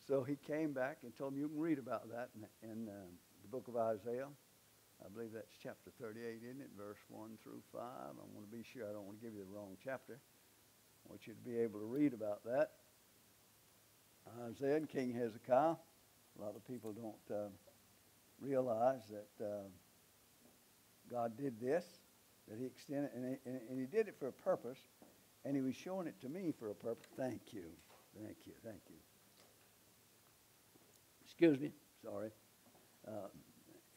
So he came back and told me, you can read about that in the book of Isaiah. I believe that's chapter 38, isn't it? Verse 1 through 5. I want to be sure I don't want to give you the wrong chapter. I want you to be able to read about that. Isaiah and King Hezekiah. A lot of people don't realize that God did this, that he extended, and he did it for a purpose, and he was showing it to me for a purpose. Thank you. Thank you. Thank you. Excuse me. Sorry.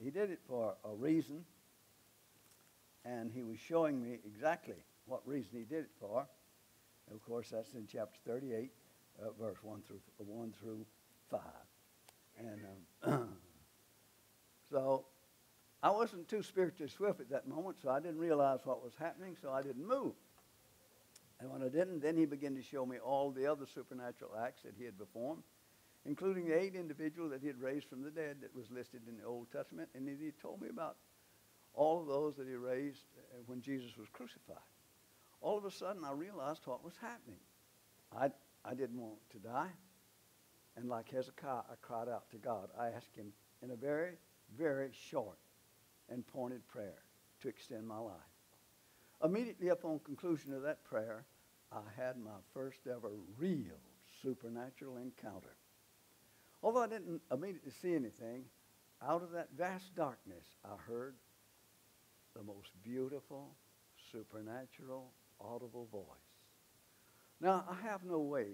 He did it for a reason, and he was showing me exactly what reason he did it for. And of course, that's in chapter 38, verse 1 through 5. And so I wasn't too spiritually swift at that moment, so I didn't realize what was happening, so I didn't move. And when I didn't, then he began to show me all the other supernatural acts that he had performed, including the 8 individuals that he had raised from the dead that was listed in the Old Testament. And he told me about all of those that he raised when Jesus was crucified. All of a sudden, I realized what was happening. I didn't want to die. And like Hezekiah, I cried out to God. I asked him in a very, very short and pointed prayer to extend my life. Immediately upon conclusion of that prayer, I had my first ever real supernatural encounter. Although I didn't immediately see anything, out of that vast darkness, I heard the most beautiful, supernatural, audible voice. Now, I have no way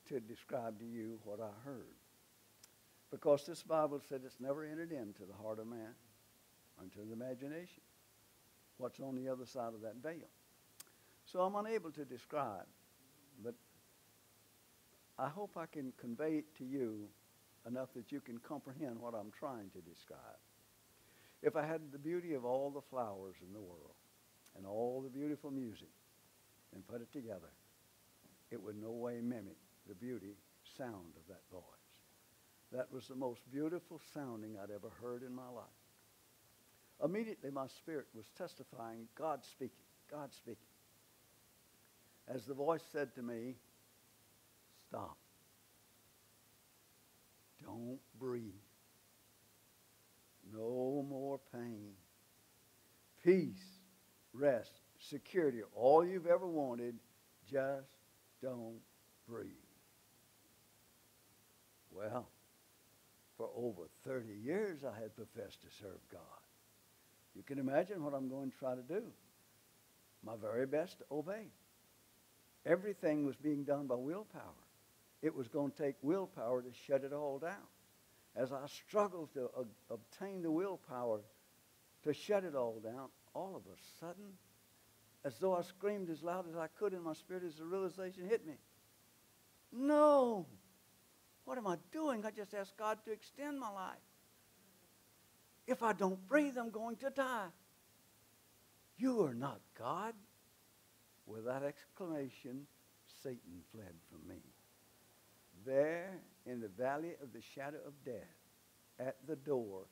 to describe to you what I heard, because this Bible said it's never entered into the heart of man, into the imagination, what's on the other side of that veil. So I'm unable to describe, but I hope I can convey it to you enough that you can comprehend what I'm trying to describe. If I had the beauty of all the flowers in the world and all the beautiful music and put it together, it would no way mimic the beauty sound of that voice. That was the most beautiful sounding I'd ever heard in my life. Immediately my spirit was testifying, God speaking, God speaking. As the voice said to me, stop. Don't breathe. No more pain. Peace, rest, security, all you've ever wanted, just don't breathe. Well, for over 30 years I had professed to serve God. You can imagine what I'm going to try to do. My very best to obey. Everything was being done by willpower. It was going to take willpower to shut it all down. As I struggled to obtain the willpower to shut it all down, all of a sudden, as though I screamed as loud as I could in my spirit as the realization hit me. No! What am I doing? I just asked God to extend my life. If I don't breathe, I'm going to die. You are not God. With that exclamation, Satan fled from me. There, in the valley of the shadow of death, at the door,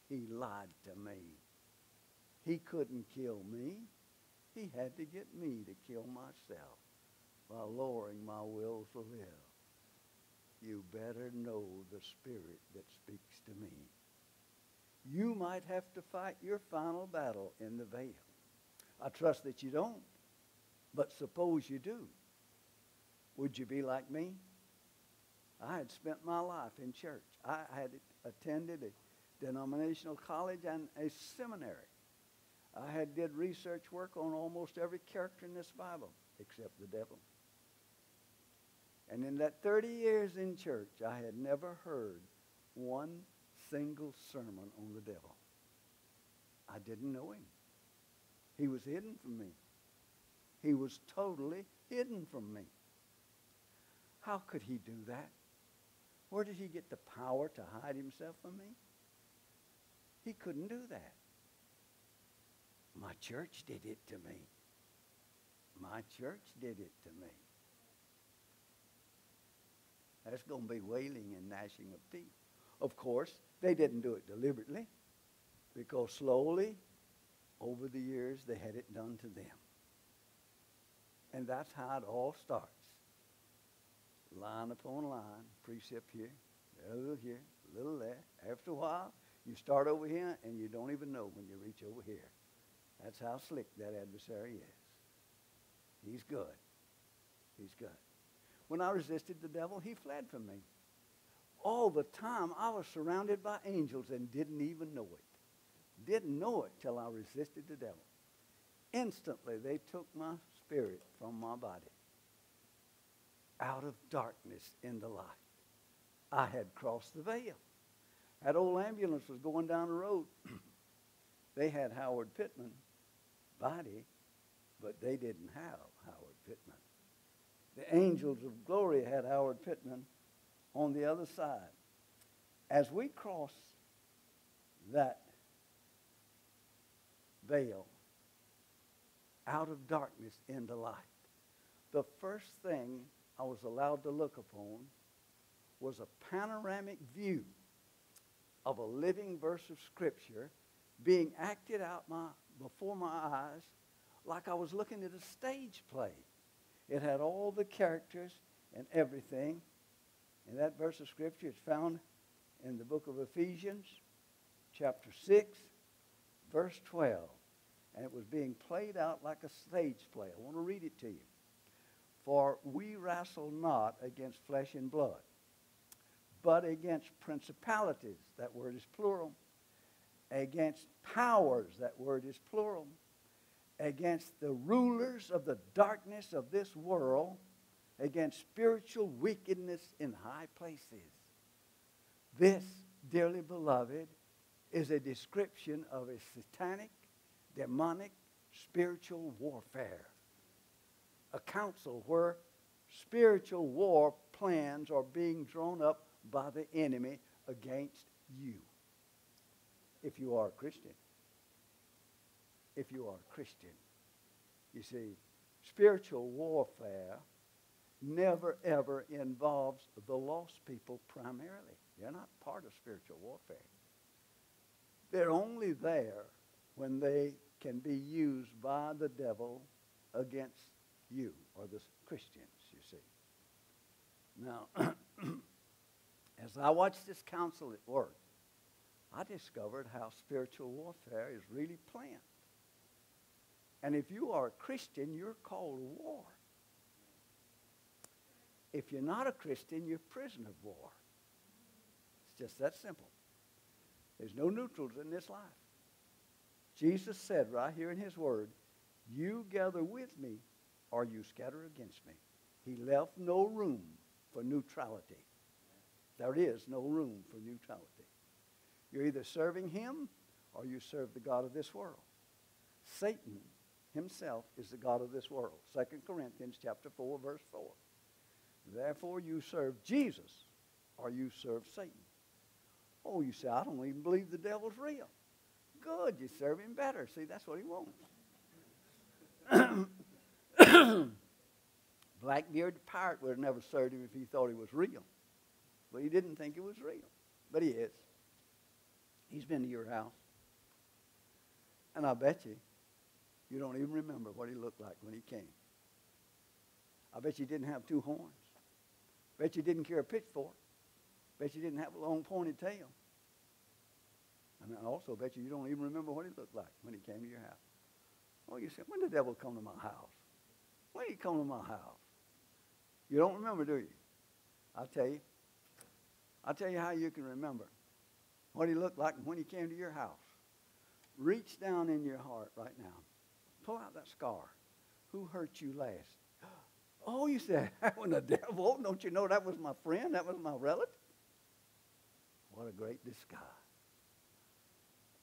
he lied to me. He couldn't kill me. He had to get me to kill myself by lowering my will to live. You better know the spirit that speaks to me. You might have to fight your final battle in the veil. I trust that you don't, but suppose you do. Would you be like me? I had spent my life in church. I had attended a denominational college and a seminary. I had did research work on almost every character in this Bible except the devil. And in that 30 years in church, I had never heard one single sermon on the devil. I didn't know him. He was hidden from me. He was totally hidden from me. How could he do that? Where did he get the power to hide himself from me? He couldn't do that. My church did it to me. My church did it to me. There's going to be wailing and gnashing of teeth. Of course, they didn't do it deliberately, because slowly, over the years, they had it done to them. And that's how it all starts. Line upon line, precept here, A little here, a little there. After a while, you start over here, and you don't even know when you reach over here. That's how slick that adversary is. He's good. He's good. When I resisted the devil, he fled from me. All the time, I was surrounded by angels and didn't even know it. Didn't know it till I resisted the devil. Instantly, they took my spirit from my body. Out of darkness into light. I had crossed the veil. That old ambulance was going down the road. They had Howard Pittman body, but they didn't have Howard Pittman. The angels of glory had Howard Pittman on the other side. As we cross that veil out of darkness into light, the first thing I was allowed to look upon was a panoramic view of a living verse of Scripture being acted out before my eyes like I was looking at a stage play. It had all the characters and everything. And that verse of Scripture is found in the book of Ephesians, chapter 6, verse 12. And it was being played out like a stage play. I want to read it to you. For we wrestle not against flesh and blood, but against principalities, that word is plural, against powers, that word is plural, against the rulers of the darkness of this world, against spiritual wickedness in high places. This, dearly beloved, is a description of a satanic, demonic, spiritual warfare. A council where spiritual war plans are being drawn up by the enemy against you. If you are a Christian. If you are a Christian. You see, spiritual warfare never ever involves the lost people primarily. They're not part of spiritual warfare. They're only there when they can be used by the devil against you or the Christians, you see. Now, as I watched this council at work, I discovered how spiritual warfare is really planned. And if you are a Christian, you're called to war. If you're not a Christian, you're a prisoner of war. It's just that simple. There's no neutrals in this life. Jesus said right here in his word, you gather with me or you scatter against me. He left no room for neutrality. There is no room for neutrality. You're either serving him or you serve the god of this world. Satan himself is the god of this world. 2 Corinthians chapter 4, verse 4. Therefore you serve Jesus or you serve Satan. Oh, you say, I don't even believe the devil's real. Good, you serve him better. See, that's what he wants. Blackbeard the pirate would have never served him if he thought he was real. But he didn't think it was real. But he is. He's been to your house. And I bet you don't even remember what he looked like when he came. I bet you didn't have two horns. Bet you didn't carry a pitchfork. Bet you didn't have a long pointed tail. And I also bet you don't even remember what he looked like when he came to your house. Oh, you said, when did the devil come to my house? When did he come to my house? You don't remember, do you? I'll tell you how you can remember what he looked like when he came to your house. Reach down in your heart right now. Pull out that scar. Who hurt you last? Oh, you said, that was the devil. Don't you know that was my friend? That was my relative? What a great disguise.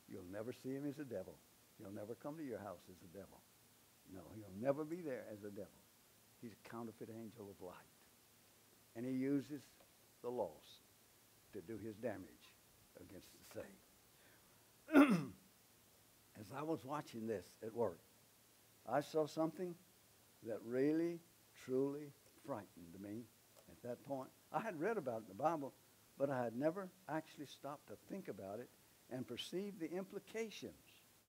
You'll never see him as a devil. He'll never come to your house as a devil. No, he'll never be there as a devil. He's a counterfeit angel of light. And he uses the lost to do his damage against the saved. As I was watching this at work, I saw something that really, truly frightened me at that point. I had read about it in the Bible, but I had never actually stopped to think about it and perceive the implications